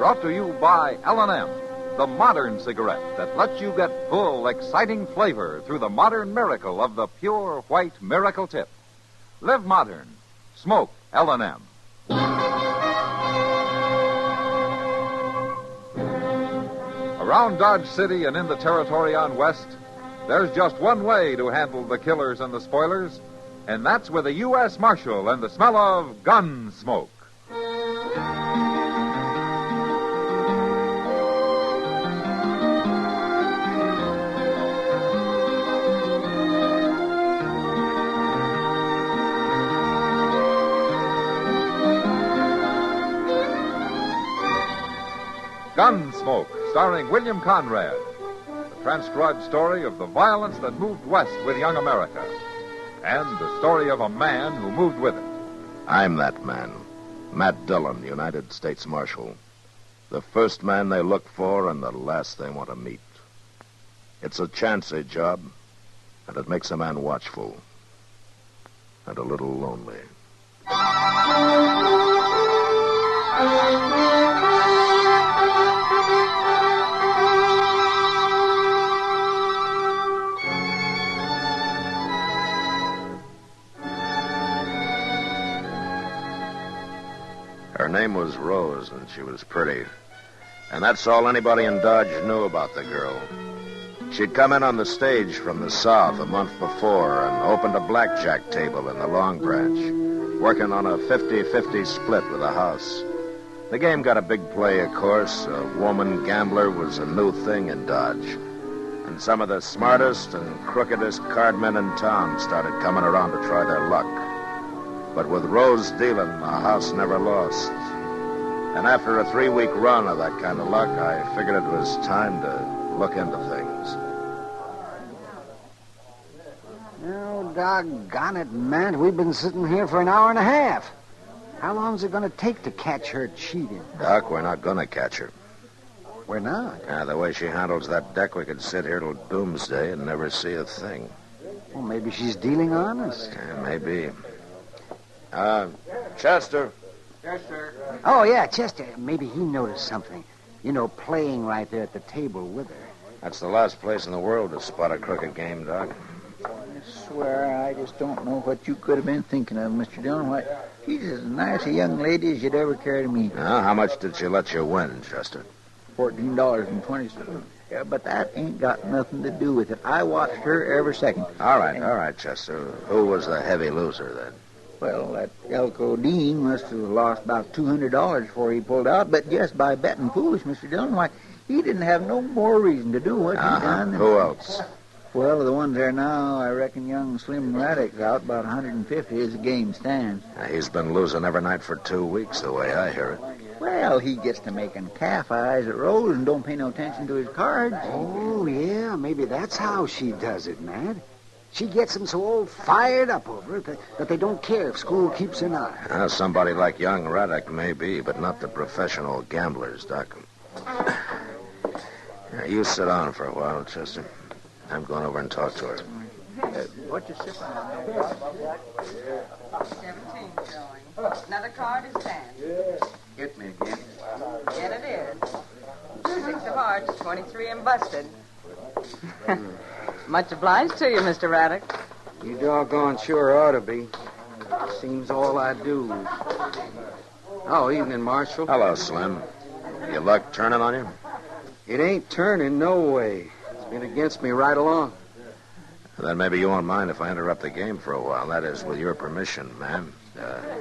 Brought to you by L&M, the modern cigarette that lets you get full, exciting flavor through the modern miracle of the pure white Miracle Tip. Live modern. Smoke L&M. Around Dodge City and in the territory on West, there's just one way to handle the killers and the spoilers, and that's with a U.S. Marshal and the smell of Gunsmoke. Gunsmoke, starring William Conrad. The transcribed story of the violence that moved west with young America. And the story of a man who moved with it. I'm that man. Matt Dillon, United States Marshal. The first man they look for and the last they want to meet. It's a chancy job, and it makes a man watchful. And a little lonely. Her name was Rose, and she was pretty. And that's all anybody in Dodge knew about the girl. She'd come in on the stage from the South a month before and opened a blackjack table in the Long Branch, working on a 50-50 split with a house. The game got a big play, of course. A woman gambler was a new thing in Dodge. And some of the smartest and crookedest cardmen in town started coming around to try their luck. But with Rose dealing, the house never lost. And after a 3-week run of that kind of luck, I figured it was time to look into things. Oh, doggone it, Matt. We've been sitting here for an hour and a half. How long is it going to take to catch her cheating? Doc, we're not going to catch her. We're not? Yeah, the way she handles that deck, we could sit here till doomsday and never see a thing. Well, maybe she's dealing honest. Yeah, maybe. Chester. Yes, sir. Oh, yeah, Chester. Maybe he noticed something. You know, playing right there at the table with her. That's the last place in the world to spot a crooked game, Doc. I swear I just don't know what you could have been thinking of, Mr. Dillon. Why, she's as nice a young lady as you'd ever care to meet. Now, how much did she let you win, Chester? $14.20. Yeah, but that ain't got nothing to do with it. I watched her every second. All right, Chester. Who was the heavy loser, then? Well, that Elko Dean must have lost about $200 before he pulled out, but just by betting foolish, Mr. Dillon, why, he didn't have no more reason to do what he done. Who else? Well, the ones there now, I reckon young Slim Raddick's out about 150 as the game stands. He's been losing every night for 2 weeks, the way I hear it. Well, he gets to making calf eyes at Rose and don't pay no attention to his cards. Oh, yeah, maybe that's how she does it, Matt. She gets them so all fired up over it that they don't care if school keeps an eye. Somebody like young Raddick may be, but not the professional gamblers, Doc. You sit down for a while, Chester. I'm going over and talk to her. What you sipping on? 17 showing. Another card is 10. Hit me again. Again it is. 6 of hearts, 23 and busted. Much obliged to you, Mr. Raddick. You doggone sure ought to be. Seems all I do. Oh, evening, Marshal. Hello, Slim. Your luck turning on you? It ain't turning no way. It's been against me right along. Then maybe you won't mind if I interrupt the game for a while. That is, with your permission, ma'am.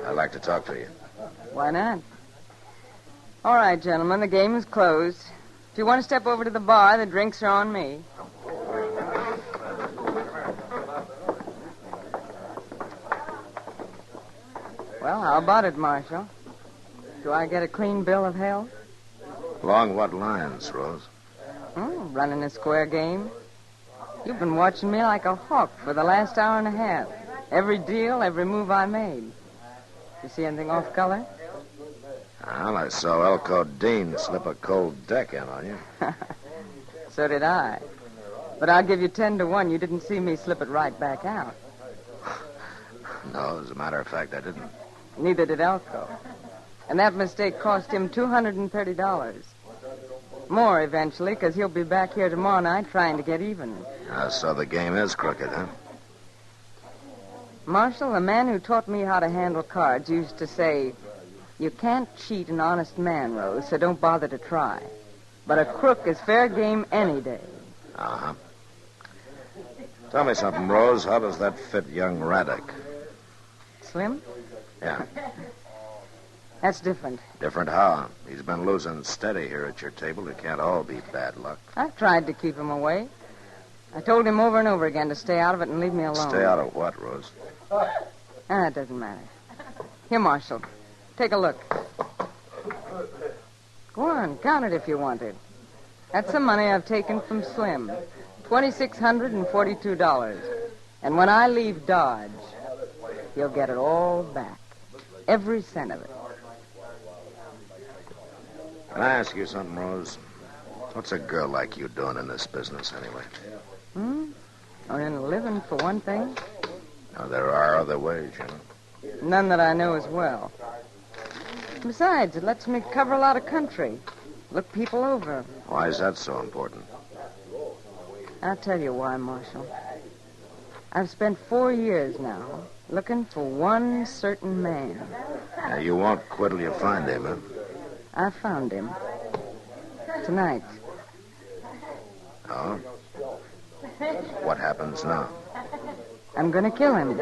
I'd like to talk to you. Why not? All right, gentlemen, the game is closed. If you want to step over to the bar, the drinks are on me. Well, how about it, Marshal? Do I get a clean bill of health? Along what lines, Rose? Running a square game. You've been watching me like a hawk for the last hour and a half. Every deal, every move I made. You see anything off color? Well, I saw Elko Dean slip a cold deck in on you. So did I. But I'll give you 10 to 1. You didn't see me slip it right back out. No, as a matter of fact, I didn't. Neither did Elko. And that mistake cost him $230. More eventually, because he'll be back here tomorrow night trying to get even. So the game is crooked, huh? Marshal, the man who taught me how to handle cards used to say, "You can't cheat an honest man, Rose, so don't bother to try. But a crook is fair game any day." Uh-huh. Tell me something, Rose. How does that fit young Raddick? Slim? Yeah. That's different. Different how? He's been losing steady here at your table. It can't all be bad luck. I've tried to keep him away. I told him over and over again to stay out of it and leave me alone. Stay out of what, Rose? It doesn't matter. Here, Marshal. Take a look. Go on, count it if you want it. That's the money I've taken from Slim. $2,642. And when I leave Dodge, he'll get it all back. Every cent of it. Can I ask you something, Rose? What's a girl like you doing in this business, anyway? Earning a living, for one thing. Now, there are other ways, you know. None that I know as well. Besides, it lets me cover a lot of country. Look people over. Why is that so important? I'll tell you why, Marshal. I've spent 4 years now looking for one certain man. Now, you won't quit till you find him, huh? I found him. Tonight. Oh? What happens now? I'm going to kill him.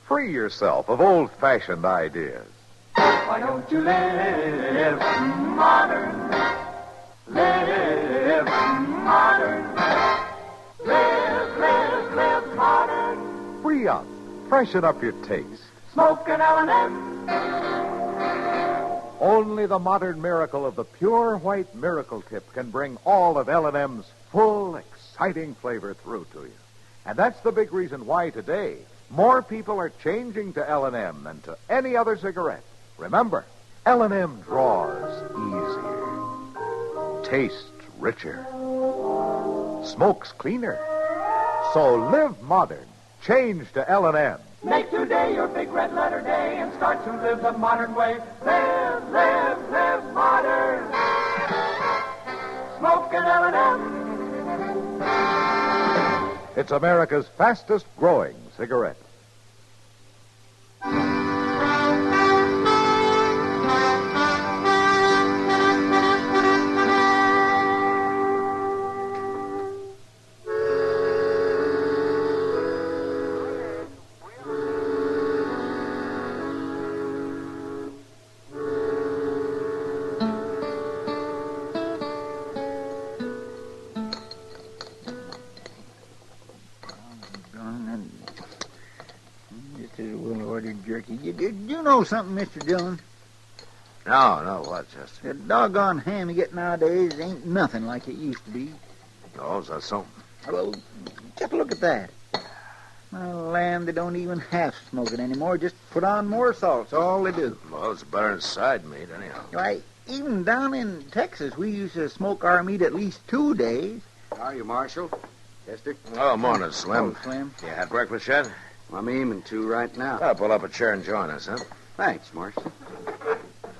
Free yourself of old-fashioned ideas. Why don't you live modern? Live modern. Live modern. Free up. Freshen up your taste. Smoke an L&M. Only the modern miracle of the pure white miracle tip can bring all of L&M's full, exciting flavor through to you. And that's the big reason why today more people are changing to L&M than to any other cigarette. Remember, L&M draws easier, tastes richer, smokes cleaner. So live modern. Change to L&M. Make today your big red letter day and start to live the modern way. Live modern. Smoke an L&M. It's America's fastest growing cigarette. Just as well ordered jerky. You know something, Mr. Dillon? No, what, Chester? The doggone ham you get nowadays ain't nothing like it used to be. Oh, is that so? Well, just look at that. Lamb, they don't even half smoke it anymore. Just put on more salt. That's all they do. Well, it's better than side meat, anyhow. Why, even down in Texas, we used to smoke our meat at least 2 days. How are you, Marshal? Chester? Oh, morning, Slim. Oh, Slim. You had breakfast yet? I'm aiming to right now. Oh, pull up a chair and join us, huh? Thanks, Marshal.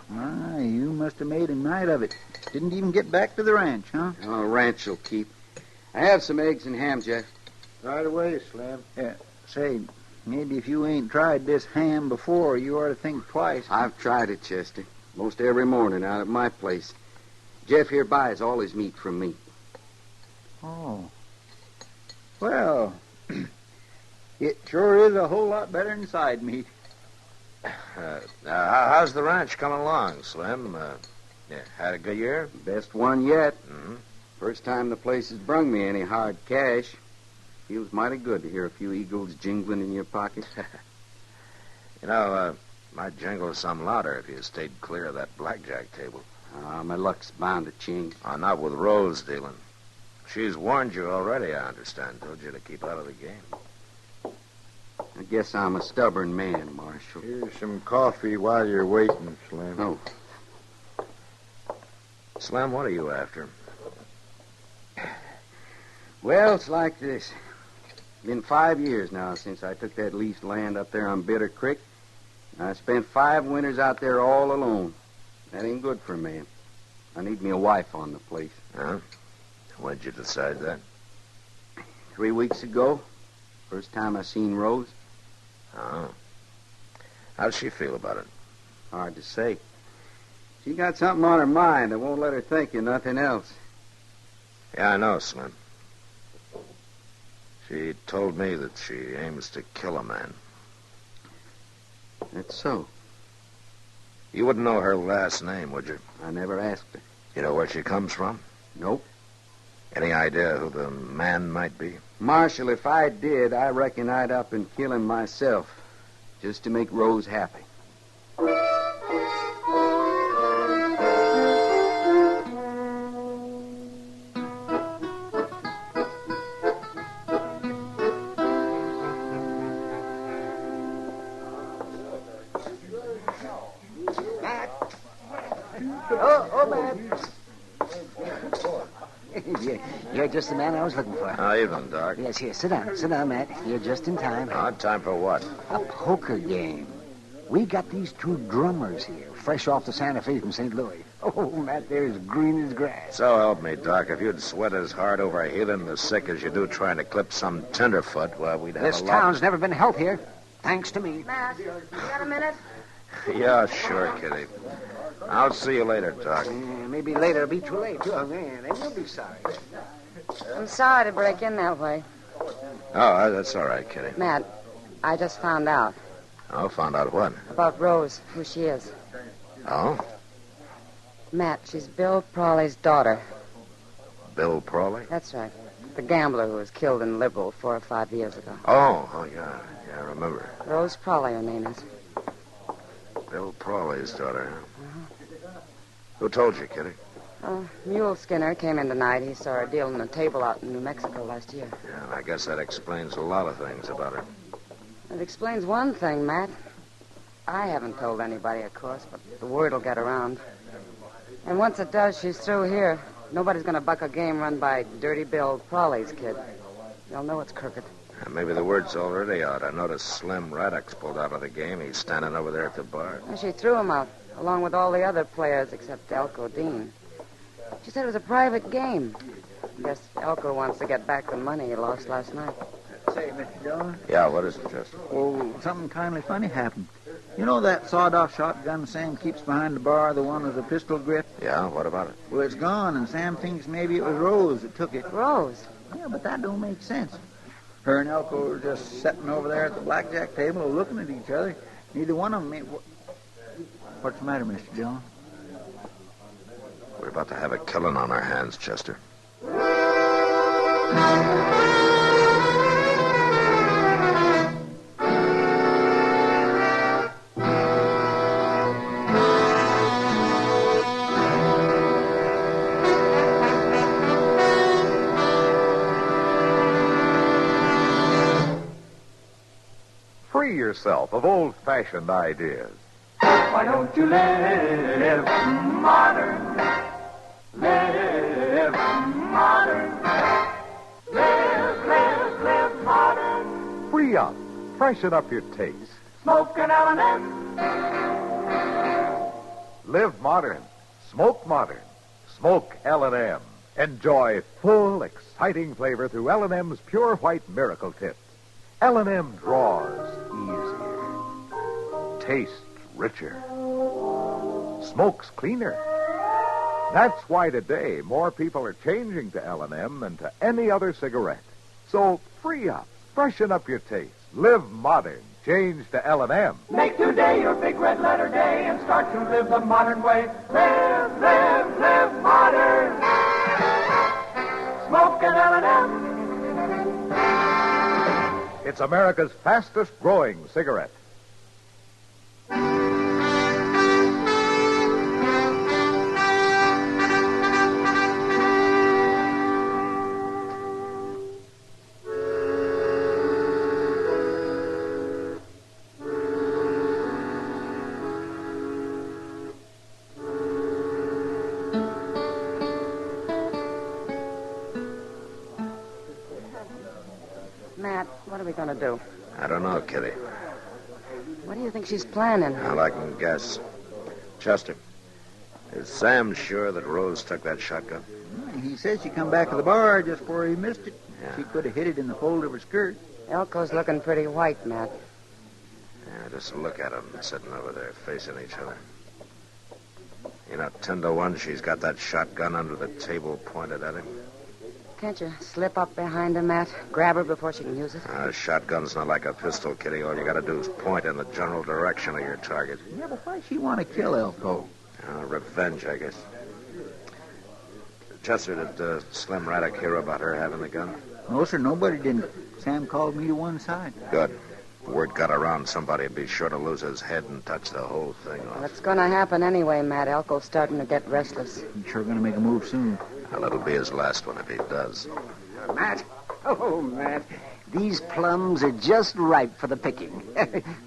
My, you must have made a night of it. Didn't even get back to the ranch, huh? Oh, ranch will keep. I have some eggs and ham, Jeff. Right away, Slim. Yeah, say, maybe if you ain't tried this ham before, you ought to think twice. I've tried it, Chester. Most every morning out at my place. Jeff here buys all his meat from me. Oh. Well, it sure is a whole lot better than side meat. How's the ranch coming along, Slim? Yeah, had a good year? Best one yet. Mm-hmm. First time the place has brung me any hard cash. Feels mighty good to hear a few eagles jingling in your pocket. You know, might jingle some louder if you stayed clear of that blackjack table. My luck's bound to change. Not with Rose dealing. She's warned you already, I understand. Told you to keep out of the game. I guess I'm a stubborn man, Marshal. Here's some coffee while you're waiting, Slim. Oh. Slim, what are you after? Well, it's like this. Been 5 years now since I took that leased land up there on Bitter Creek. I spent 5 winters out there all alone. That ain't good for a man. I need me a wife on the place. Huh? When'd you decide that? 3 weeks ago, first time I seen Rose. Oh. How'd she feel about it? Hard to say. She got something on her mind that won't let her think of nothing else. Yeah, I know, Slim. She told me that she aims to kill a man. That's so. You wouldn't know her last name, would you? I never asked her. You know where she comes from? Nope. Any idea who the man might be? Marshal, if I did, I reckon I'd up and kill him myself, just to make Rose happy. You're just the man I was looking for. Evening, Doc. Yes, here, sit down, Matt. You're just in time. Time for what? A poker game. We got these 2 drummers here, fresh off the Santa Fe from St. Louis. Oh, Matt, they're as green as grass. So help me, Doc. If you'd sweat as hard over healing the sick as you do trying to clip some tenderfoot, well, we'd have This a lot... town's never been healthier, thanks to me. Matt, you got a minute? Yeah, sure, Kitty. I'll see you later, Doc. Maybe later it'll be too late, too. Oh, man, then you'll be sorry. I'm sorry to break in that way. Oh, that's all right, Kitty. Matt, I just found out. Oh, found out what? About Rose, who she is. Oh? Matt, she's Bill Prawley's daughter. Bill Prawley? That's right. The gambler who was killed in Liberal 4 or 5 years ago. Oh, yeah. Yeah, I remember. Rose Prawley, her name is. Bill Prawley's daughter, huh? Who told you, Kitty? Mule Skinner came in tonight. He saw her dealing a table out in New Mexico last year. Yeah, and I guess that explains a lot of things about her. It explains one thing, Matt. I haven't told anybody, of course, but the word will get around. And once it does, she's through here. Nobody's going to buck a game run by Dirty Bill Prawley's kid. They'll know it's crooked. And maybe the word's already out. I noticed Slim Raddock's pulled out of the game. He's standing over there at the bar. And she threw him out, along with all the other players except Elko Dean. She said it was a private game. I guess Elko wants to get back the money he lost last night. Say, Mr. Dillon. Yeah, what is it, Chester? Oh, something kindly funny happened. You know that sawed-off shotgun Sam keeps behind the bar, the one with the pistol grip? Yeah, what about it? Well, it's gone, and Sam thinks maybe it was Rose that took it. Rose? Yeah, but that don't make sense. Her and Elko were just sitting over there at the blackjack table looking at each other. Neither one of them made... What's the matter, Mr. Dillon? We're about to have a killing on our hands, Chester. Free yourself of old-fashioned ideas. Why don't you live modern? Live modern. Live modern. Free up. Freshen up your taste. Smoke an L&M. Live modern. Smoke modern. Smoke L&M. Enjoy full, exciting flavor through L&M's Pure White Miracle Tips. L&M draws easier. Tastes richer. Smokes cleaner. That's why today more people are changing to L&M than to any other cigarette. So free up. Freshen up your taste. Live modern. Change to L&M. Make today your big red letter day and start to live the modern way. Live modern. Smoke an L&M. It's America's fastest growing cigarette. going to do? I don't know, Kitty. What do you think she's planning? Well, I can guess. Chester, is Sam sure that Rose took that shotgun? He says she come back to the bar just before he missed it. Yeah. She could have hit it in the fold of her skirt. Elko's looking pretty white, Matt. Yeah, just look at them sitting over there facing each other. You know, 10 to 1, she's got that shotgun under the table pointed at him. Can't you slip up behind her, Matt? Grab her before she can use it? A shotgun's not like a pistol, Kitty. All you got to do is point in the general direction of your target. Yeah, but why she want to kill Elko? Revenge, I guess. Chester, did Slim Raddick hear about her having the gun? No, sir, nobody didn't. Sam called me to one side. Good. Word got around, somebody'd be sure to lose his head and touch the whole thing off. Well, it's going to happen anyway, Matt. Elko's starting to get restless. He's sure going to make a move soon. Well, it'll be his last one if he does. Matt. Oh, Matt. These plums are just ripe for the picking.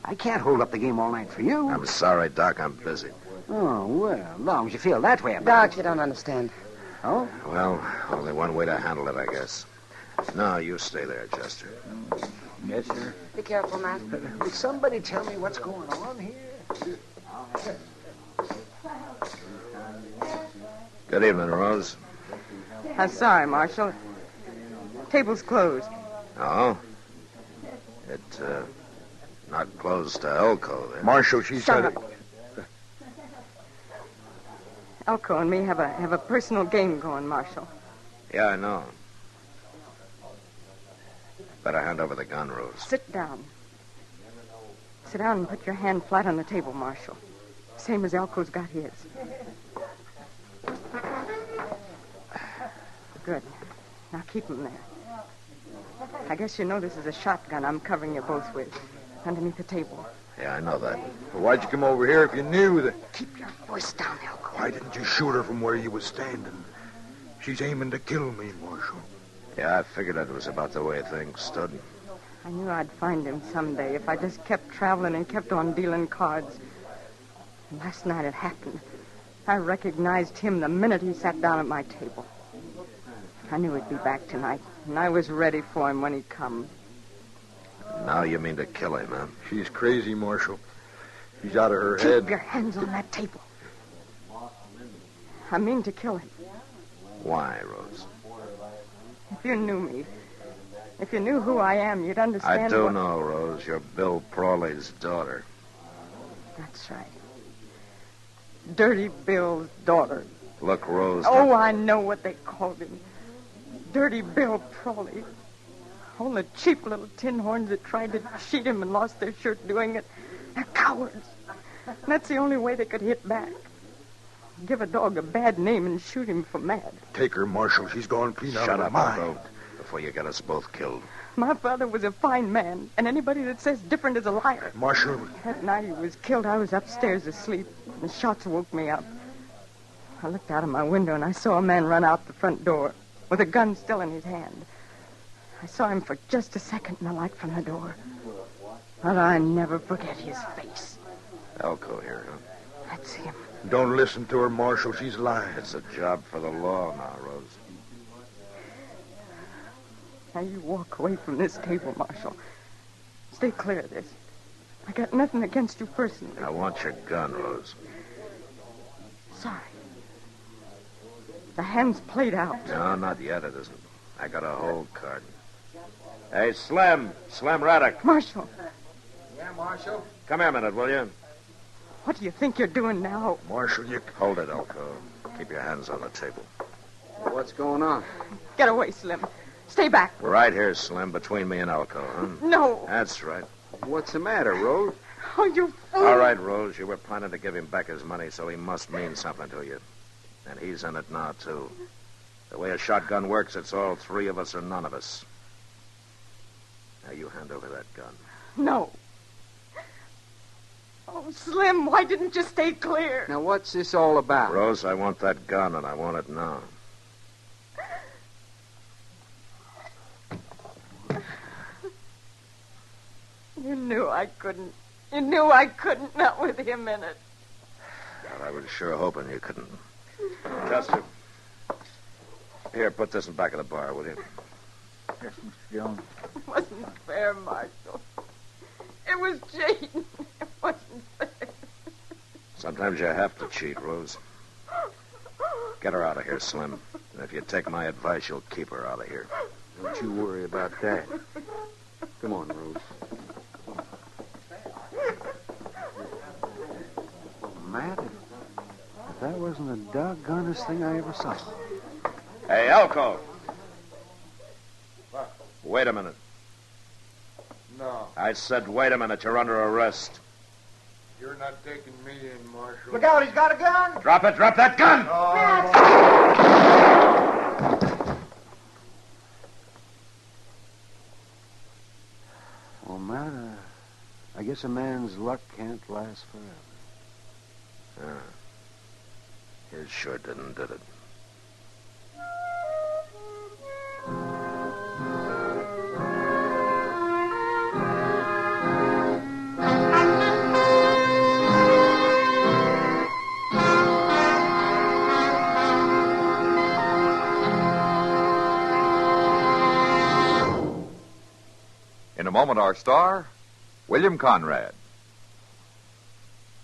I can't hold up the game all night for you. I'm sorry, Doc. I'm busy. Oh, well, as long as you feel that way about Doc, you don't understand. Oh? Well, only one way to handle it, I guess. No, you stay there, Chester. Yes, sir. Be careful, Matt. Will somebody tell me what's going on here? Good evening, Rose. I'm sorry, Marshal. Table's closed. Oh? It, not closed to Elko, then. Marshal, she Shut said up. Elko and me have a personal game going, Marshal. Yeah, I know. Better hand over the gun, Rose. Sit down. Sit down and put your hand flat on the table, Marshal. Same as Elko's got his. Good. Now keep him there. I guess you know this is a shotgun I'm covering you both with. Underneath the table. Yeah, I know that. Well, why'd you come over here if you knew that? Keep your voice down, Elko. Why didn't you shoot her from where you was standing? She's aiming to kill me, Marshal. Yeah, I figured it was about the way things stood. I knew I'd find him someday if I just kept traveling and kept on dealing cards. And last night it happened. I recognized him the minute he sat down at my table. I knew he'd be back tonight, and I was ready for him when he come. Now you mean to kill him, huh? She's crazy, Marshal. She's out of her head. Keep your hands on that table. I mean to kill him. Why, Rose? If you knew me, if you knew who I am, you'd understand. I do know, Rose. You're Bill Prawley's daughter. That's right. Dirty Bill's daughter. Look, Rose. Oh, I know what they called him. Dirty Bill Prawley. All the cheap little tin horns that tried to cheat him and lost their shirt doing it. They're cowards. And that's the only way they could hit back. Give a dog a bad name and shoot him for mad. Take her, Marshal. She's gone clean out Shut of her up, mind. Elko, before you get us both killed. My father was a fine man, and anybody that says different is a liar. Marshal, That night he was killed, I was upstairs asleep. The shots woke me up. I looked out of my window, and I saw a man run out the front door with a gun still in his hand. I saw him for just a second in the light from the door. But I never forget his face. Elko here, huh? That's him. don't listen to her, Marshal. She's lying. It's a job for the law now, Rose. Now you walk away from this table, Marshal. Stay clear of this. I got nothing against you personally. I want your gun, Rose. Sorry. The hand's played out. No, not yet, it isn't. I got a hold card. Hey, Slim. Slim Raddick. Marshal, Yeah, Marshal? Come here a minute, will you? what do you think you're doing now? Marshal, you... Hold it, Elko. Keep your hands on the table. What's going on? Get away, Slim. Stay back. Right here, Slim, between me and Elko, huh? No. That's right. What's the matter, Rose? Oh, you fool. All right, Rose, you were planning to give him back his money, so he must mean something to you. And he's in it now, too. The way a shotgun works, it's all three of us or none of us. Now, you hand over that gun. No. Oh, Slim, why didn't you stay clear? Now, what's this all about? Rose, I want that gun, and I want it now. You knew I couldn't. You knew I couldn't, not with him in it. Well, I was sure hoping you couldn't. Chester. Here, put this in back of the bar, will you? Yes, Mr. Jones. It wasn't fair, Marshal. It was cheating. It wasn't fair. Sometimes you have to cheat, Rose. Get her out of here, Slim. And if you take my advice, you'll keep her out of here. Don't you worry about that. Come on, Rose. Matt, if that wasn't the doggonest thing I ever saw. Hey, Elko. What? Wait a minute. No, I said wait a minute. You're under arrest. you're not taking me in, Marshal. Look out, he's got a gun! Drop it. Drop that gun! Well, Matt, I guess a man's luck can't last forever. His sure did it? In a moment, our star, William Conrad.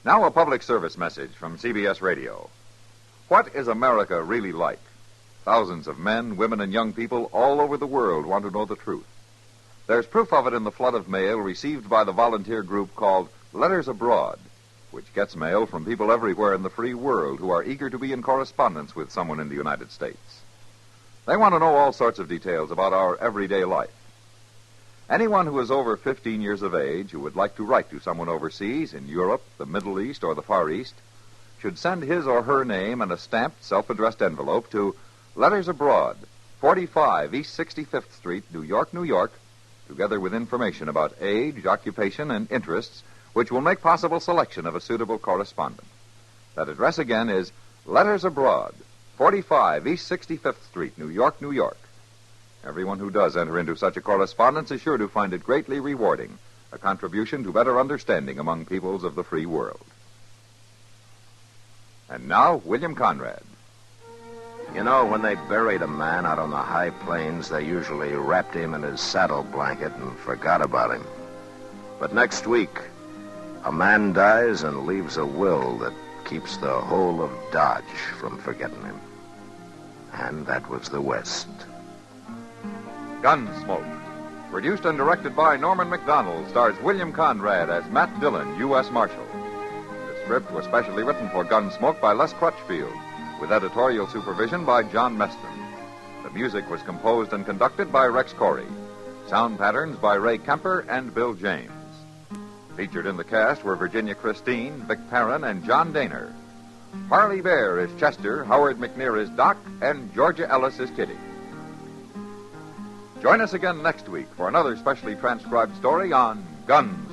Now a public service message from CBS Radio. What is America really like? Thousands of men, women, and young people all over the world want to know the truth. There's proof of it in the flood of mail received by the volunteer group called Letters Abroad, which gets mail from people everywhere in the free world who are eager to be in correspondence with someone in the United States. They want to know all sorts of details about our everyday life. Anyone who is over 15 years of age who would like to write to someone overseas in Europe, the Middle East, or the Far East should send his or her name in a stamped, self-addressed envelope to Letters Abroad, 45 East 65th Street, New York, New York, together with information about age, occupation, and interests, which will make possible selection of a suitable correspondent. That address again is Letters Abroad, 45 East 65th Street, New York, New York. Everyone who does enter into such a correspondence is sure to find it greatly rewarding, a contribution to better understanding among peoples of the free world. And now, William Conrad. You know, when they buried a man out on the high plains, they usually wrapped him in his saddle blanket and forgot about him. But next week, a man dies and leaves a will that keeps the whole of Dodge from forgetting him. And that was the West. Gunsmoke. Produced and directed by Norman MacDonald, stars William Conrad as Matt Dillon, U.S. Marshal. The script was specially written for Gunsmoke by Les Crutchfield, with editorial supervision by John Meston. The music was composed and conducted by Rex Corey. Sound patterns by Ray Kemper and Bill James. Featured in the cast were Virginia Christine, Vic Perrin, and John Daner. Harley Bear is Chester, Howard McNear is Doc, and Georgia Ellis is Kitty. Join us again next week for another specially transcribed story on Gunsmoke.